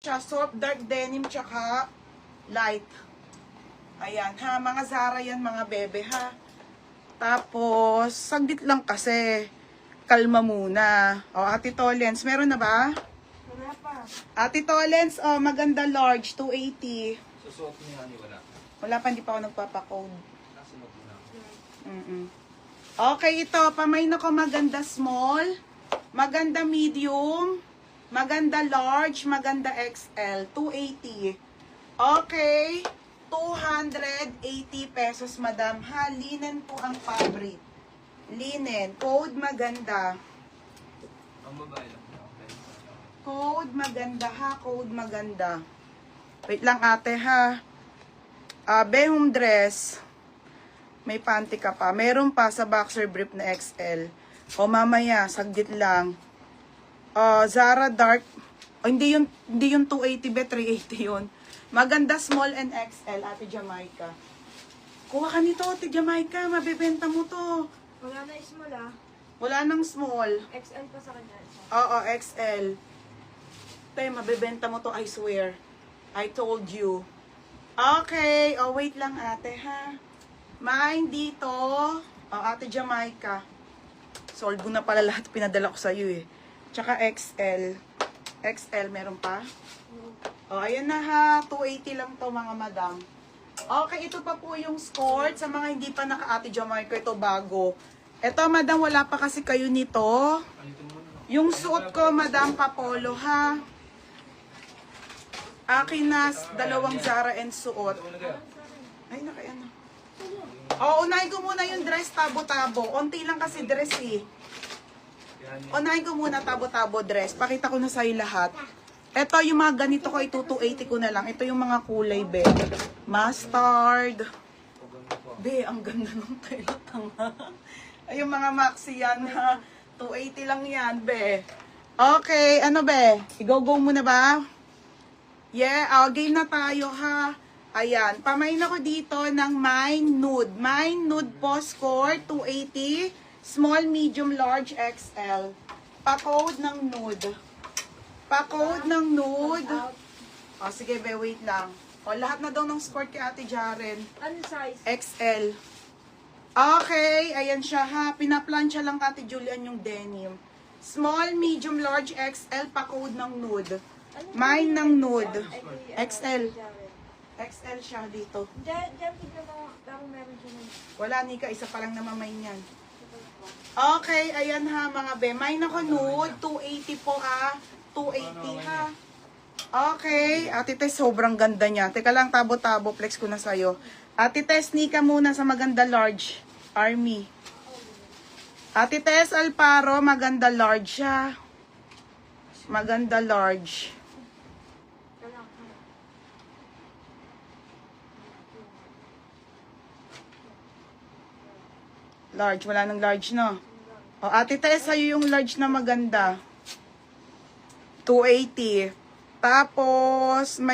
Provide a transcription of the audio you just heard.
siya, soft dark denim tsaka light. Ayan ha, mga Zara yan mga bebe ha. Tapos, saglit lang kasi. Kalma muna. O, Ate Tolens, meron na ba? Wala pa. Ate Tolens, maganda large, 280. Susuot niya ni wala. Wala pa, hindi pa ako nagpapakode. Nasunod mo na. Okay, ito, pamain ako maganda small, maganda medium, maganda large, maganda XL, 280. Okay, 280 pesos, madam. Ha, linen po ang fabric. Linen, code maganda. Ang babae lang. Okay. Code maganda ha, code maganda. Wait lang ate ha. Behong dress. May panty ka pa. Meron pa sa boxer brief na XL. O mamaya, saglit lang. Zara dark. Hindi yung 280 be, 380 yun. Maganda small and XL, Ate Jamaica. Kuha ka nito, Ate Jamaica. Mabibenta mo to. Wala na small ah. Wala nang small. XL pa sa kanya. Oo, XL. Tay, mabibenta mo to, I swear. I told you. Okay. Wait lang ate, ha. Main dito. Ate Jamaica. Sold ko na pala lahat pinadala ko sa'yo eh. Tsaka XL. XL, meron pa? Ayan na ha. 280 lang to mga madam. Okay, ito pa po yung skirt. Sa mga hindi pa naka-Ate Jamaica, ito bago. Ito, madam, wala pa kasi kayo nito. Yung suot ko, madam, papolo, ha? Akin na, dalawang Zara and suot. Ay, naka-ano. Unahin ko muna yung dress, tabo-tabo. Unti lang kasi dress, eh. Unahin ko muna, tabo-tabo dress. Pakita ko na sa'yo lahat. Ito, yung mga ganito ko, ito 280 ko na lang. Ito yung mga kulay, be. Mustard. Be, ang ganda ng tela. Ay, yung mga maxi yan, ha. 280 lang yan, be. Okay, ano, be? I-go-go muna ba? Yeah, game na tayo, ha. Ayan, pamain ako dito ng Mine Nude. Mine Nude po, score 280. Small, medium, large, XL. Pa-code ng nude. Pa-code ng nude. Sige, be, wait lang. Lahat na daw ng score kay Ate Jaren. Ano size? XL. Okay, ayan siya ha. Pinaplansya lang Ate Julian yung denim. Small, medium, large, XL, pa-code ng nude. Mine ng nude. XL. XL siya dito. Diyan, tignan mo. Parang meron siya nun. Wala, Nika. Isa pa lang namamain yan. Okay, ayan ha mga be. Mine ako nude. 280 po 280 ha. Okay. Ate Tess, sobrang ganda niya. Teka lang, tabo-tabo. Flex ko na sa'yo. Ate Tess, Nika muna sa maganda large. Army. Ate Tess Alparo, maganda large siya. Maganda large. Large, wala nang large, no? Ate Tess, sa'yo yung large na maganda. 280. Tapos, may